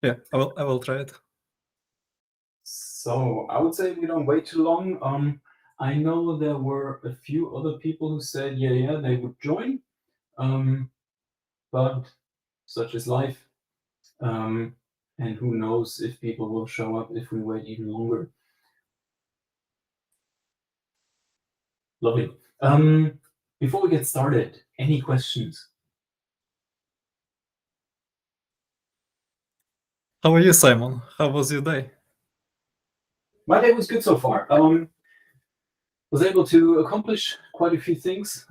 Yeah, I will try it. So I would say we don't wait too long. I know there were a few other people who said, yeah, they would join. Um, but such is life. Um, and who knows if people will show up if we wait even longer. Lovely. Before we get started, any questions? How are you, Simon? How was your day? My day was good so far. Was able to accomplish quite a few things.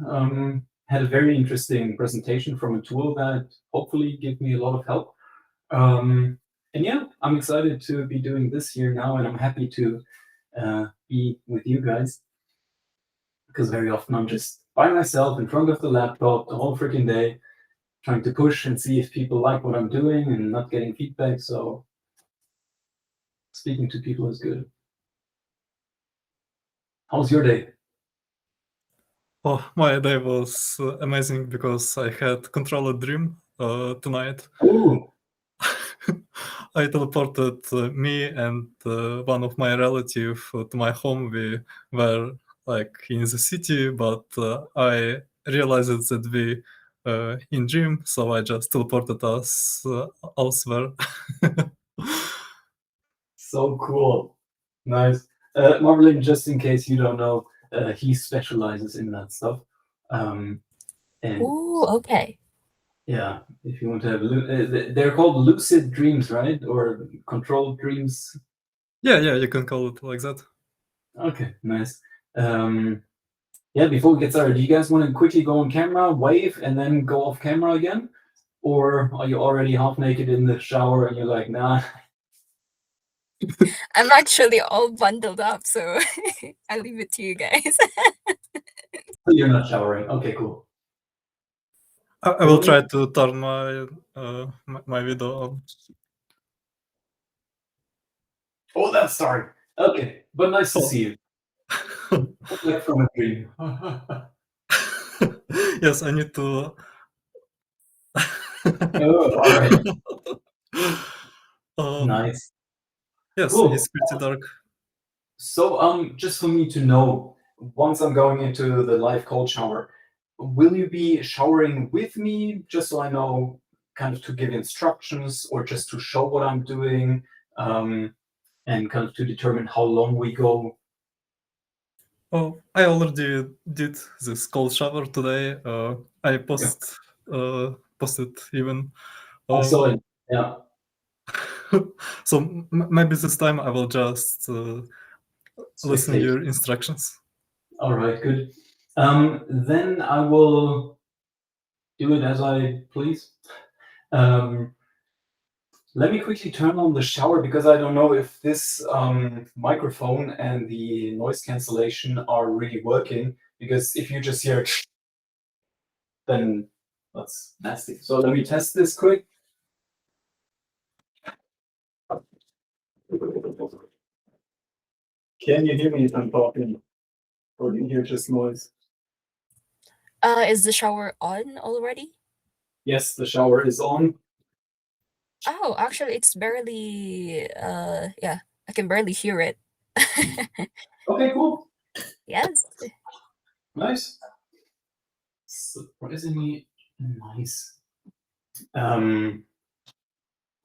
Had a very interesting presentation from a tool that hopefully give me a lot of help. And yeah, I'm excited to be doing this here now, and I'm happy to be with you guys because very often I'm just by myself in front of the laptop the whole freaking day, trying to push and see if people like what I'm doing and not getting feedback. So speaking to people is good. How was your day? Oh, my day was amazing because I had controller dream tonight. Ooh, I teleported me and one of my relative to my home. We were like in the city, but I realized that we in dream, so I just teleported us elsewhere. so cool. Nice. Marvelin, just in case you don't know, he specializes in that stuff. And Ooh, okay. yeah, if you want to have, they're called lucid dreams, right? Or controlled dreams. Yeah, you can call it like that. Okay, nice. Yeah, before we get started, do you guys want to quickly go on camera, wave, and then go off camera again? Or are you already half naked in the shower and you're like, nah? I'm actually all bundled up, so I leave it to you guys. You're not showering. Okay, cool. I will try to turn my video on. Oh, that's starting. Okay, but nice to see you. Like from a dream. Yes, I need to. Oh, all right. Nice. Yes, Cool. it's pretty dark. So, just for me to know, once I'm going into the live cold shower, will you be showering with me, just so I know kind of to give instructions or just to show what I'm doing, and kind of to determine how long we go? Oh, I already did this cold shower today. I posted even. I saw it. Yeah. So maybe this time I will just listen to Spectate. your instructions. All right, good. Then I will do it as I please. Let me quickly turn on the shower because I don't know if this microphone and the noise cancellation are really working. Because if you just hear, then that's nasty. So let me test this quick. Can you hear me if I'm talking? Or do you hear just noise? Is the shower on already? Yes, the shower is on. Oh, actually, it's barely. Yeah, I can barely hear it. Okay, cool. Yes. Nice. Surprisingly nice.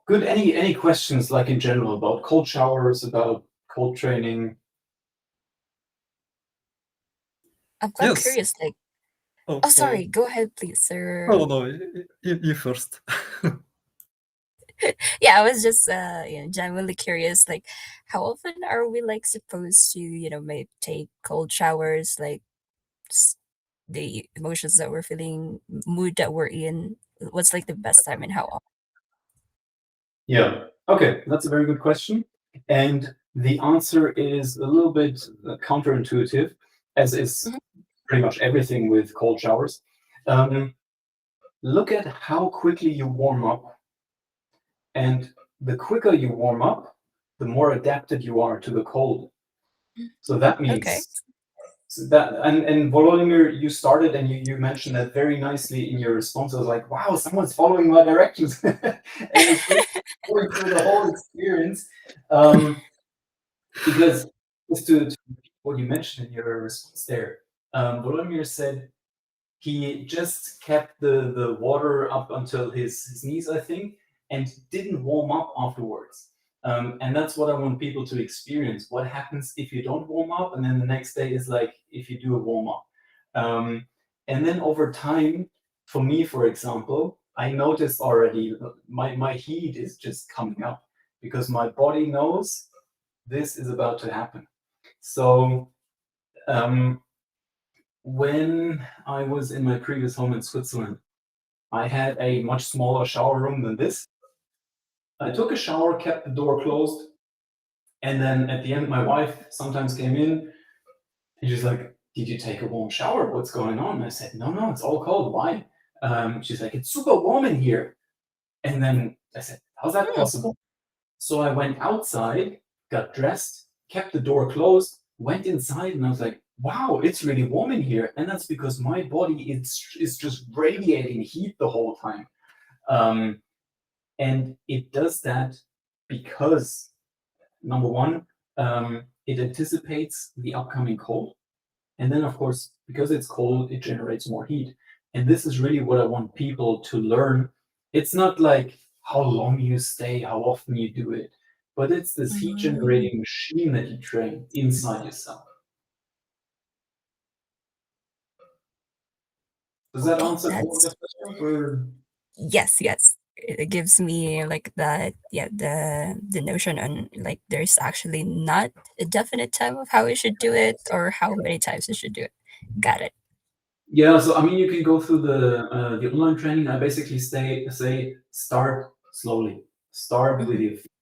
Good. Any questions, like in general, about cold showers, about cold training? I'm quite Yes. curious. Like, Oh, sorry. Go ahead, please, sir. Oh no, you first. Yeah, I was just genuinely curious. Like, how often are we like supposed to maybe take cold showers? Like, the emotions that we're feeling, mood that we're in. What's like the best time and how often? Yeah. Okay, that's a very good question. And the answer is a little bit counterintuitive, as is Mhm. pretty much everything with cold showers. Look at how quickly you warm up. And the quicker you warm up, the more adapted you are to the cold. So that Okay. means that, and Volodymyr, you started and you mentioned that very nicely in your response. I was like, wow, someone's following my directions. And it's going through the whole experience. Because just to what you mentioned in your response there, Volodymyr said he just kept the water up until his knees, I think, and didn't warm up afterwards. And that's what I want people to experience. What happens if you don't warm up, and then the next day is like if you do a warm up. And then over time, for me, for example, I noticed already my heat is just coming up because my body knows this is about to happen. So when I was in my previous home in Switzerland, I had a much smaller shower room than this. I took a shower, kept the door closed, and then at the end, my wife sometimes came in and she's like, "Did you take a warm shower? What's going on?" And I said, No, it's all cold. Why? She's like, "It's super warm in here." And then I said, "How's that possible?" So I went outside, got dressed, kept the door closed, went inside, and I was like, "Wow, it's really warm in here." And that's because my body is just radiating heat the whole time. And it does that because, number one, it anticipates the upcoming cold. And then, of course, because it's cold, it generates more heat. And this is really what I want people to learn. It's not like how long you stay, how often you do it, but it's this heat generating machine that you train inside yourself. Does that answer all of the questions? Or? Yes, it gives me like that, the notion on like there's actually not a definite time of how we should do it or how many times we should do it. Got it. Yeah, so I mean, you can go through the online training. I basically say start slowly. Start with your feet,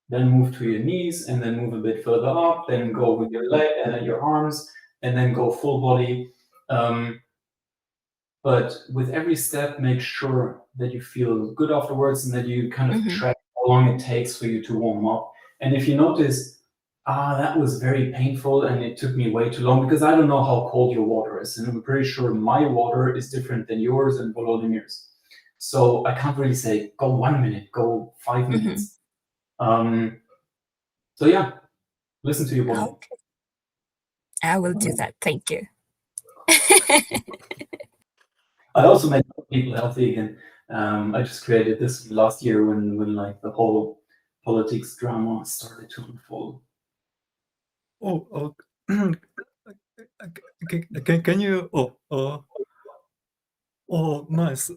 then move to your knees, and then move a bit further up. Then go with your leg and your arms, and then go full body. But with every step, make sure that you feel good afterwards and that you kind of track how long it takes for you to warm up. And if you notice, that was very painful and it took me way too long, because I don't know how cold your water is. And I'm pretty sure my water is different than yours and Volodymyr's. So I can't really say, go 1 minute, go 5 minutes. So yeah, listen to your body. Okay. I will do that. Thank you. I also made people healthy again. I just created this last year when like the whole politics drama started to unfold. Oh, can you? Oh, nice.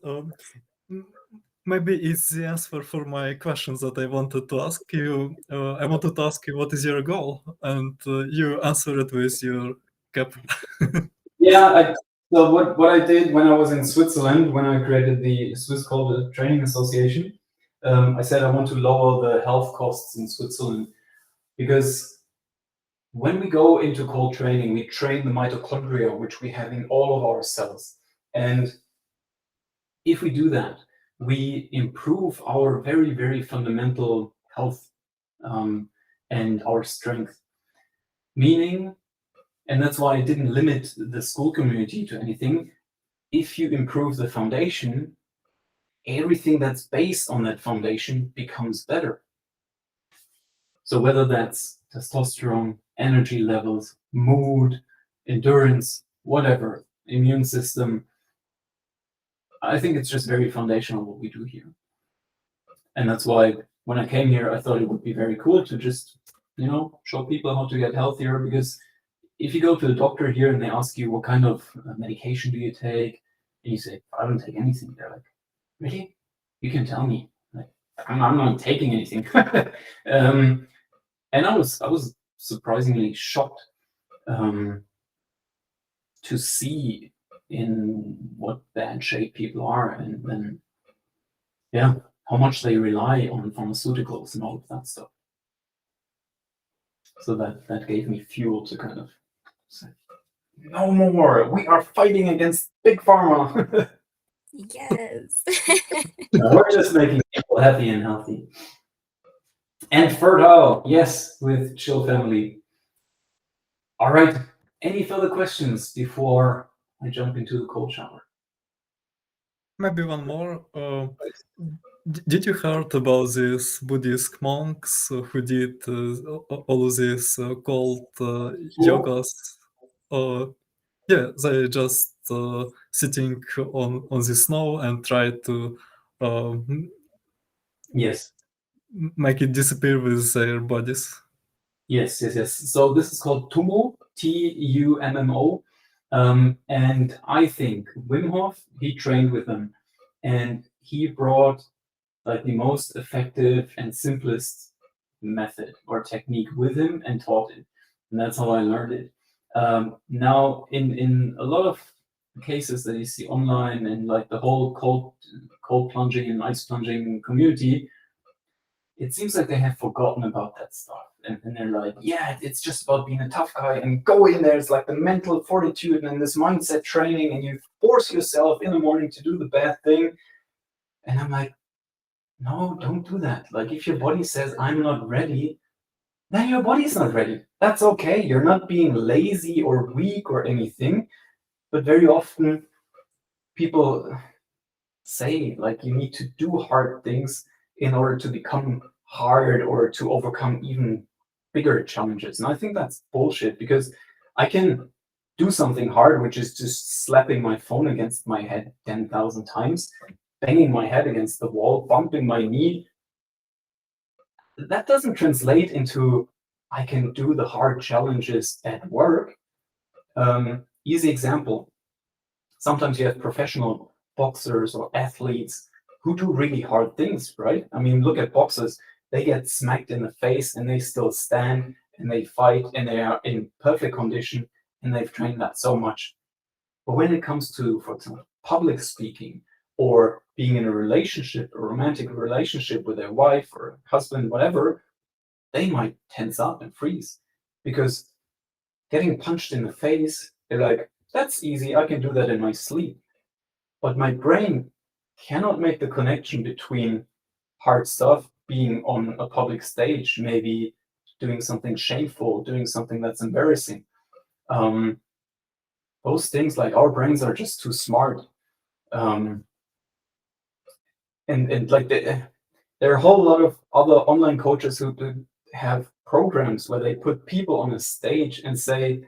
Maybe it's the answer for my questions that I wanted to ask you. I wanted to ask you what is your goal, and you answered with your cap. Yeah. So what I did when I was in Switzerland, when I created the Swiss Cold Training Association, I said I want to lower the health costs in Switzerland, because when we go into cold training, we train the mitochondria, which we have in all of our cells. And if we do that, we improve our very, very fundamental health and our strength. Meaning, and that's why I didn't limit the school community to anything, if you improve the foundation, everything that's based on that foundation becomes better. So whether that's testosterone, energy levels, mood, endurance, whatever, immune system, I think it's just very foundational what we do here. And that's why when I came here, I thought it would be very cool to just, show people how to get healthier. Because if you go to the doctor here and they ask you what kind of medication do you take, and you say, I don't take anything, they're like, really? You can tell me. Like, I'm not taking anything. And I was surprisingly shocked to see in what bad shape people are, and then how much they rely on pharmaceuticals and all of that stuff. So that gave me fuel to kind of say, no more. We are fighting against big pharma. Yes. We're just making people happy and healthy. And fertile, yes, with Chill Family. All right. Any further questions before I jump into the cold shower? Maybe one more. Did you heard about these Buddhist monks who did all of these cold yogas? Yeah, they just sitting on the snow and try to Yes. make it disappear with their bodies. Yes. So this is called Tummo, Tummo. And I think Wim Hof, he trained with them, and he brought like the most effective and simplest method or technique with him and taught it. And that's how I learned it. Now, in a lot of cases that you see online and like the whole cold plunging and ice plunging community, it seems like they have forgotten about that stuff. And they're like, yeah, it's just about being a tough guy and go in there. It's like the mental fortitude and this mindset training, and you force yourself in the morning to do the bad thing. And I'm like, no, don't do that. Like, if your body says, I'm not ready, then your body's not ready. That's okay. You're not being lazy or weak or anything. But very often, people say, like, you need to do hard things in order to become hard or to overcome even bigger challenges. And I think that's bullshit, because I can do something hard, which is just slapping my phone against my head 10,000 times, banging my head against the wall, bumping my knee. That doesn't translate into I can do the hard challenges at work. Easy example. Sometimes you have professional boxers or athletes who do really hard things, right? I mean, look at boxers. They get smacked in the face and they still stand and they fight and they are in perfect condition and they've trained that so much. But when it comes to, for example, public speaking or being in a relationship, a romantic relationship with their wife or husband, whatever, they might tense up and freeze, because getting punched in the face, they're like, that's easy, I can do that in my sleep. But my brain cannot make the connection between hard stuff, being on a public stage, maybe doing something shameful, doing something that's embarrassing. Those things, like, our brains are just too smart. And like there are a whole lot of other online coaches who have programs where they put people on a stage and say,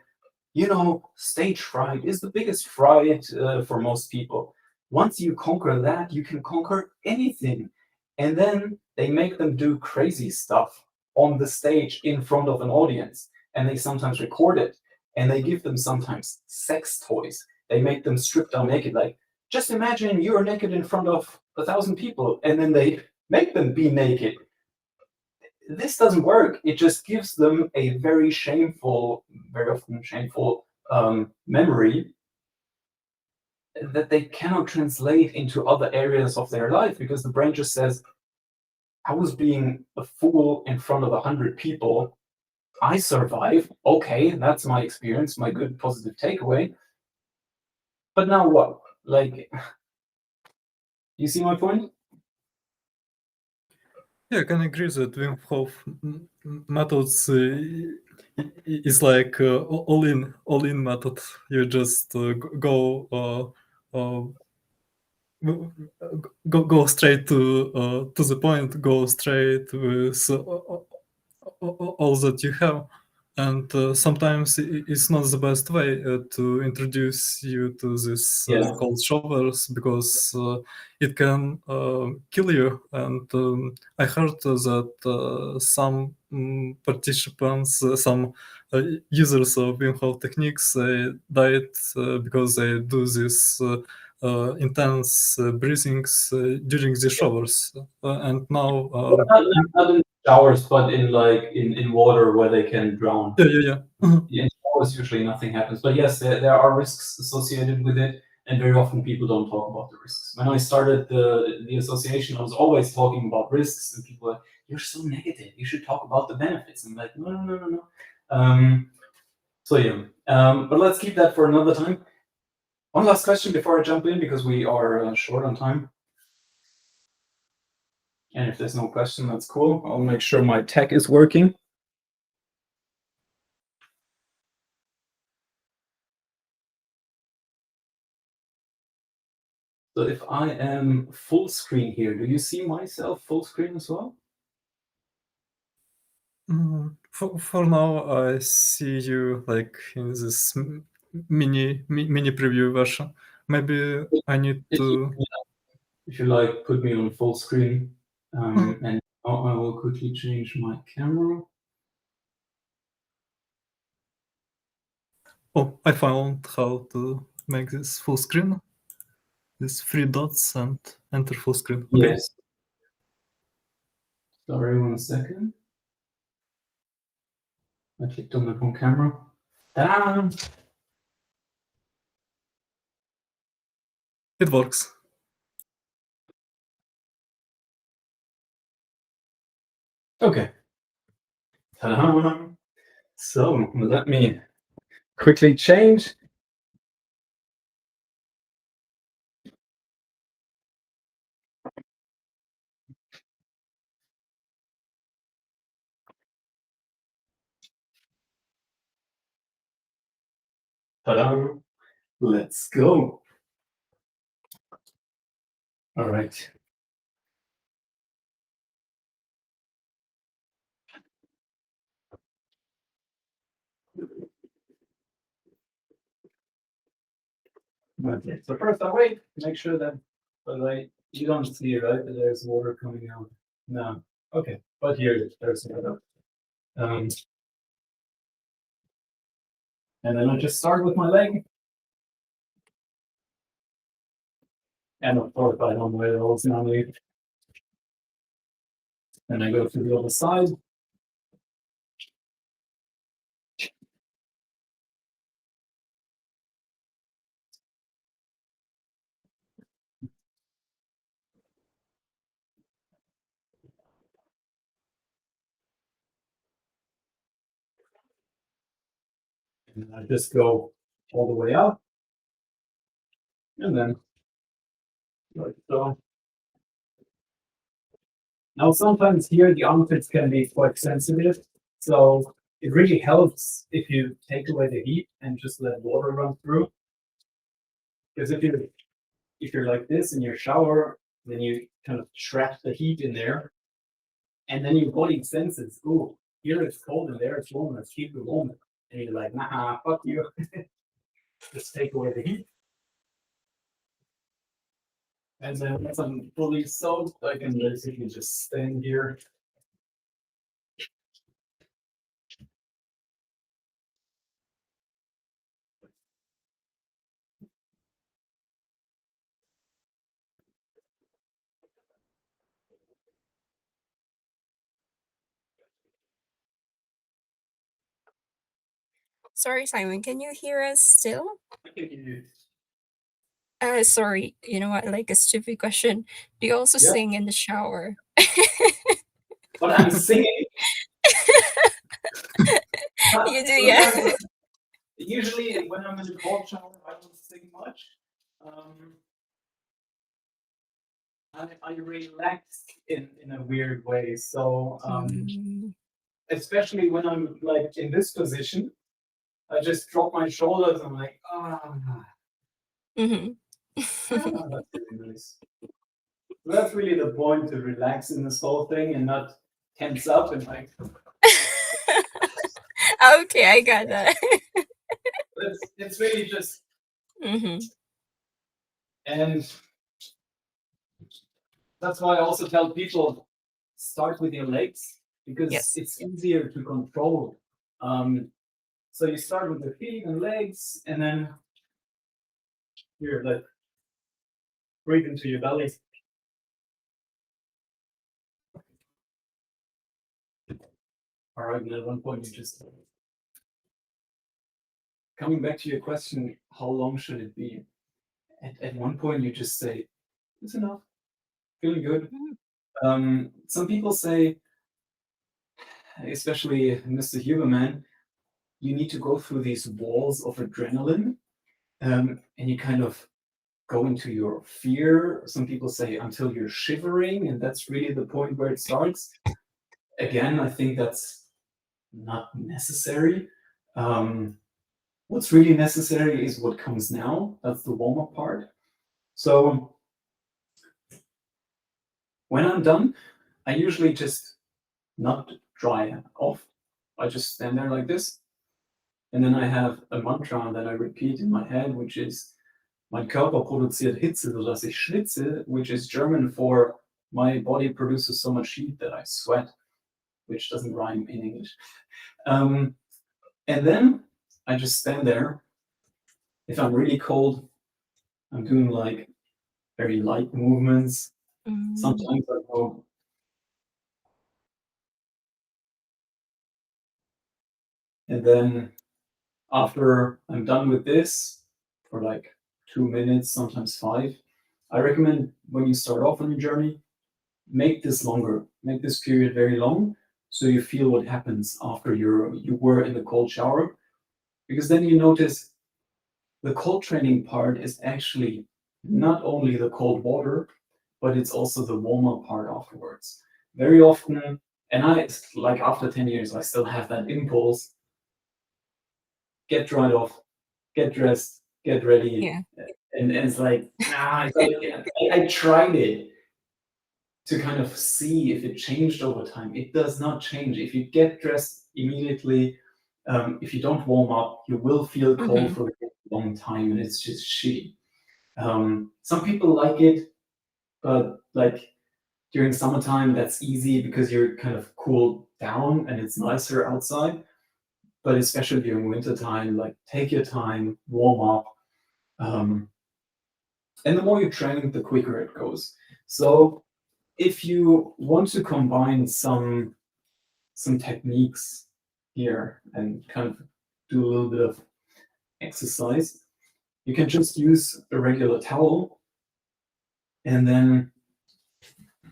you know, stage fright is the biggest fright for most people. Once you conquer that, you can conquer anything. And then they make them do crazy stuff on the stage in front of an audience. And they sometimes record it. And they give them sometimes sex toys. They make them strip down naked. Like, just imagine you're naked in front of 1,000 people. And then they make them be naked. This doesn't work. It just gives them a very shameful, very often shameful memory that they cannot translate into other areas of their life, because the brain just says, I was being a fool in front of 100 people. I survived. Okay, that's my experience, my good positive takeaway. But now what? Like, you see my point? Yeah, I can agree that Wim Hof methods is like all-in method. You just go go straight to the point, go straight with all that you have. And sometimes it's not the best way to introduce you to this Yeah. cold showers, because it can kill you. And I heard that some participants, some users of Wim Hof techniques, they died because they do this intense breathings during the showers. And now, Not in showers, but in like in water where they can drown. yeah. In showers, usually nothing happens. But yes, there are risks associated with it, and very often people don't talk about the risks. When I started the association, I was always talking about risks, and people were like, "You're so negative. You should talk about the benefits." I'm like, no. So yeah, but let's keep that for another time. One last question before I jump in, because we are short on time. And if there's no question, that's cool. I'll make sure my tech is working. So if I am full screen here, do you see myself full screen as well? For now, I see you like in this mini preview version. Maybe I need to. If you like, put me on full screen, and now I will quickly change my camera. Oh, I found how to make this full screen. These three dots and enter full screen. Okay. Yes. Sorry, 1 second. I clicked on the wrong camera. Ta-da! It works. Okay. Ta-da! So let me quickly change. Ta-da! Let's go. All right. Okay. So first I wait, make sure that, you don't see it, right? That there's water coming out. No. Okay. But here there's another. And then I just start with my leg. And of course, I don't wear those normally. Then I go to the other side. And I just go all the way up. And then, like so. Now, sometimes here the armpits can be quite sensitive. So it really helps if you take away the heat and just let water run through. Because if you're like this in your shower, then you kind of trap the heat in there. And then your body senses, oh, here it's cold and there it's warm, let's keep it warm. And you're like, nah, fuck you. Just take away the heat. And then once I'm fully soaked, I can basically just stand here. Sorry, Simon, can you hear us still? I can hear you. Sorry, you know what, like a stupid question. Do you also Yeah. sing in the shower? But I'm singing. You do, yeah. Sometimes, usually when I'm in the cold shower, I don't sing much. I relax in a weird way. So especially when I'm like in this position, I just drop my shoulders. I'm like, Mhm. that's really nice. So that's really the point, to relax in this whole thing and not tense up and like. Okay, I got that. It's really just. Mhm. And that's why I also tell people, start with your legs, because Yes. it's easier to control. So you start with the feet and legs, and then here, like, breathe into your belly. All right, and at one point you just, coming back to your question, how long should it be? At one point you just say, it's enough, feeling good. Some people say, especially Mr. Huberman, you need to go through these walls of adrenaline, and you kind of go into your fear. Some people say until you're shivering, and that's really the point where it starts. Again, I think that's not necessary. What's really necessary is what comes now. That's the warm-up part. So When I'm done, I usually just not dry off. I just stand there like this. And then I have a mantra that I repeat in my head, which is mein Körper produziert Hitze, sodass ich schwitze, which is German for my body produces so much heat that I sweat, which doesn't rhyme in English. And then I just stand there. If I'm really cold, I'm doing like very light movements. Mm. Sometimes I go. And then after I'm done with this, for like 2 minutes, sometimes 5, I recommend when you start off on your journey, make this longer, make this period very long, so you feel what happens after you were in the cold shower, because then you notice the cold training part is actually not only the cold water, but it's also the warm-up part afterwards. Very often, and I, like after 10 years, I still have that impulse, get dried off, get dressed, get ready. Yeah. And it's like, I tried it to kind of see if it changed over time. It does not change. If you get dressed immediately, if you don't warm up, you will feel cold for a long time, and it's just shitty. Some people like it, but like during summertime, that's easy because you're kind of cooled down and it's nicer outside. But especially during winter time, like take your time, warm up. And the more you train, the quicker it goes. So if you want to combine some techniques here and kind of do a little bit of exercise, you can just use a regular towel and then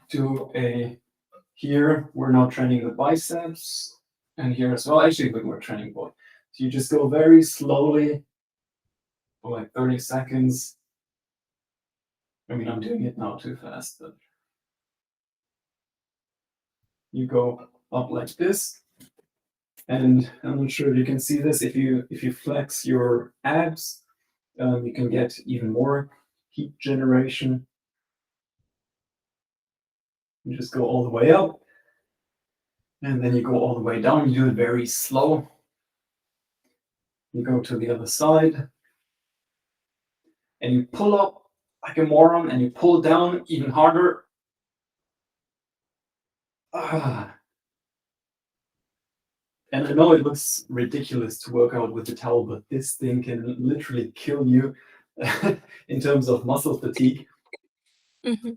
do here we're now training the biceps, and here as well, actually we're training both. So you just go very slowly for like 30 seconds. I mean, I'm doing it now too fast, but you go up like this, and I'm not sure if you can see this. If you flex your abs, you can get even more heat generation. You just go all the way up, and then you go all the way down. You do it very slow. You go to the other side, and you pull up like a moron, and you pull down even harder. And I know it looks ridiculous to work out with the towel, but this thing can literally kill you in terms of muscle fatigue,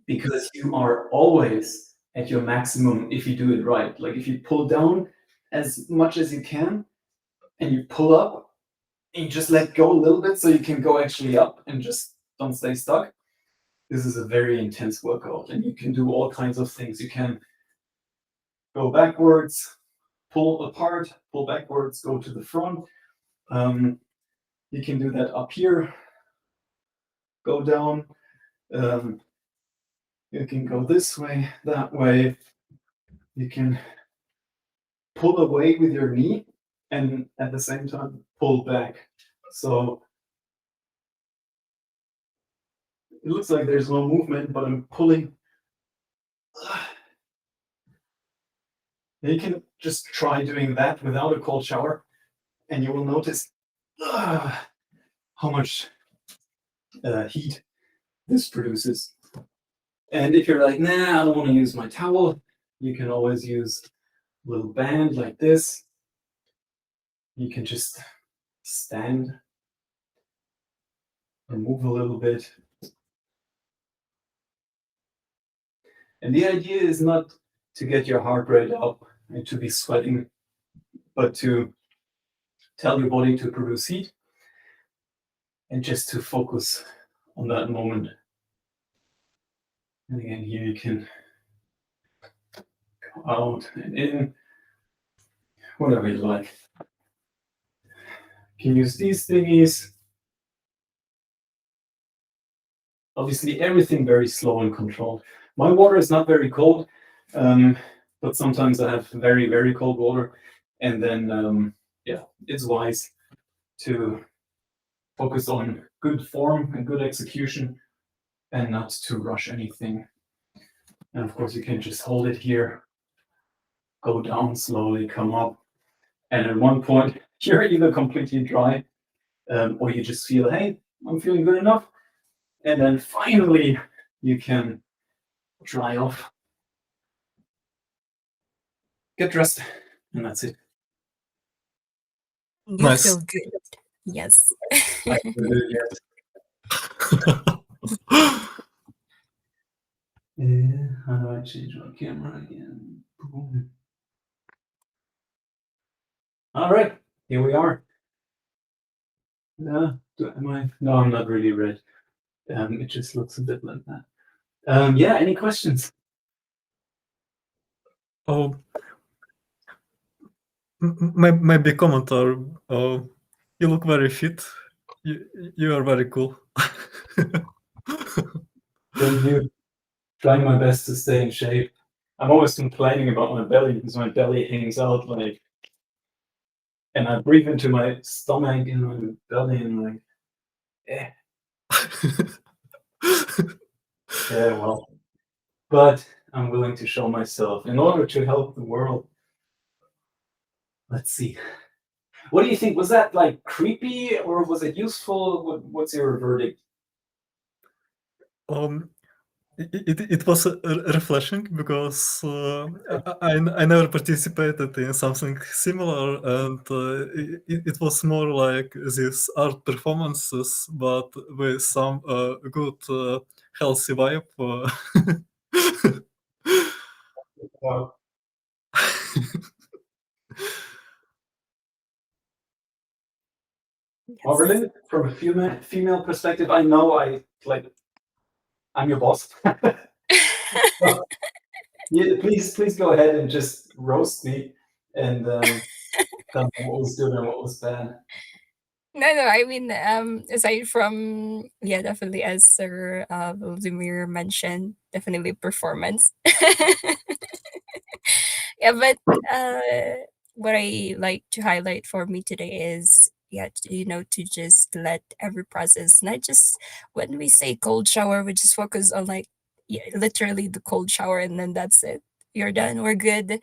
because you are always at your maximum if you do it right. Like if you pull down as much as you can and you pull up and you just let go a little bit so you can go actually up and just don't stay stuck. This is a very intense workout, and you can do all kinds of things. You can go backwards, pull apart, pull backwards, go to the front. You can do that up here, go down. You can go this way, that way. You can pull away with your knee and at the same time pull back. So it looks like there's no movement, but I'm pulling. You can just try doing that without a cold shower, and you will notice how much heat this produces. And if you're like, nah, I don't want to use my towel, you can always use a little band like this. You can just stand and move a little bit. And the idea is not to get your heart rate up and to be sweating, but to tell your body to produce heat and just to focus on that moment. And again, here you can go out and in, whatever you like. You can use these thingies. Obviously, everything very slow and controlled. My water is not very cold, but sometimes I have very, very cold water. And then, yeah, it's wise to focus on good form and good execution and not to rush anything. And of course, you can just hold it here, go down slowly, come up. And at one point, you're either completely dry or you just feel, hey, I'm feeling good enough. And then finally, you can dry off, get dressed, and that's it. You Nice. feel good. Yes. I can do it, yes. How do I change my camera again? Boom. All right, here we are. No, I'm not really red. It just looks a bit like that. Yeah, any questions? Oh, maybe commenter. You look very fit. You are very cool. Thank you. Trying my best to stay in shape. I'm always complaining about my belly because my belly hangs out like, and I breathe into my stomach and my belly and like, yeah, well. But I'm willing to show myself in order to help the world. Let's see. What do you think? Was that like creepy or was it useful? What's your verdict? It was refreshing because I never participated in something similar, and it was more like these art performances, but with some good healthy vibe. Wow. Well, really, from a female perspective, I know I'm your boss. Yeah, please go ahead and just roast me and tell me what was good and what was bad. No, I mean, aside from, yeah, definitely as Sir Vladimir mentioned, definitely performance. Yeah, but what I like to highlight for me today is, yeah, to just let every process, not just when we say cold shower, we just focus on like, yeah, literally the cold shower, and then that's it. You're done. We're good.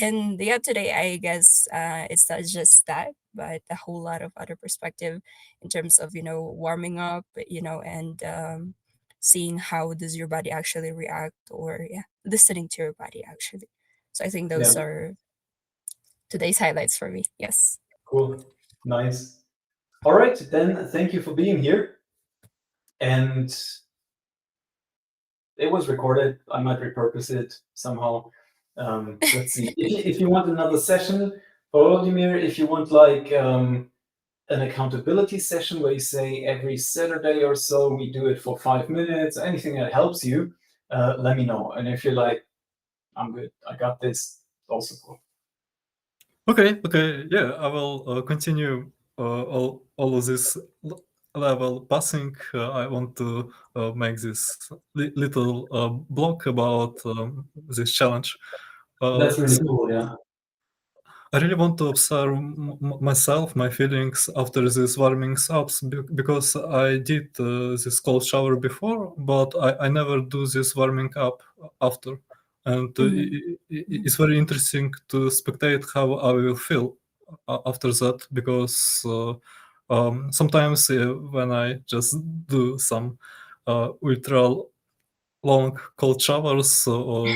And yeah, today I guess it's not just that, but a whole lot of other perspective in terms of warming up, and seeing how does your body actually react, or yeah, listening to your body actually. So I think those Yeah, are today's highlights for me. Yes. cool, nice. All right, then thank you for being here. And it was recorded. I might repurpose it somehow. Let's see. If you want another session, Volodymyr, if you want like an accountability session where you say every Saturday or so we do it for 5 minutes, anything that helps you, let me know. And if you're like, I'm good, I got this, also cool. Okay, yeah, I will continue all of this level passing. I want to make this little blog about this challenge. That's really So cool, yeah. I really want to observe myself, my feelings after these warming ups because I did this cold shower before, but I never do this warming up after. And it's very interesting to spectate how I will feel after that because sometimes when I just do some ultra long cold showers or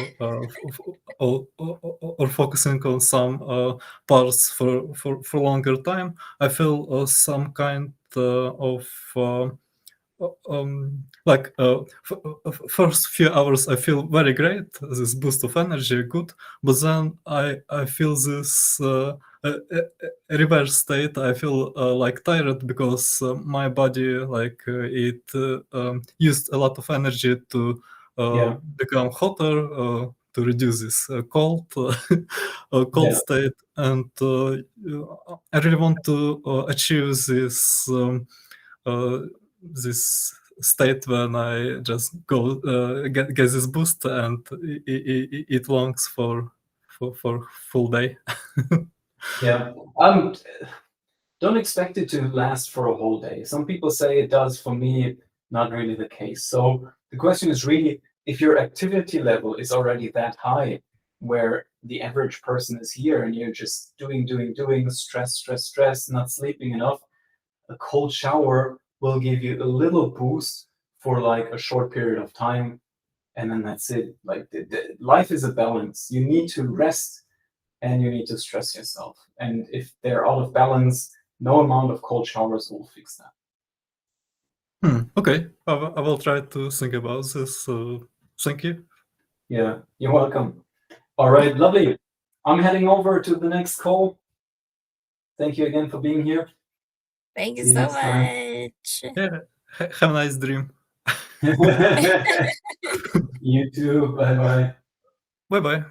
focusing on some parts for longer time, I feel some kind of first few hours I feel very great, this boost of energy, good, but then I feel this reverse state. I feel like tired because my body it used a lot of energy to Yeah. become hotter, to reduce this cold Yeah. state, and I really want to achieve this state when I just go get this boost and eat longs for full day. Yeah. Don't expect it to last for a whole day. Some people say it does. For me, not really the case. So the question is really, if your activity level is already that high, where the average person is here, and you're just doing, stress, not sleeping enough, a cold shower will give you a little boost for like a short period of time, and then that's it. Like life is a balance. You need to rest and you need to stress yourself. And if they're out of balance, no amount of cold showers will fix that. Okay, I will try to think about this. Thank you. Yeah, you're welcome. All right, lovely. I'm heading over to the next call. Thank you again for being here. Thank you See you so next time. much. Yeah, have a nice dream. You too. Bye bye. Bye bye.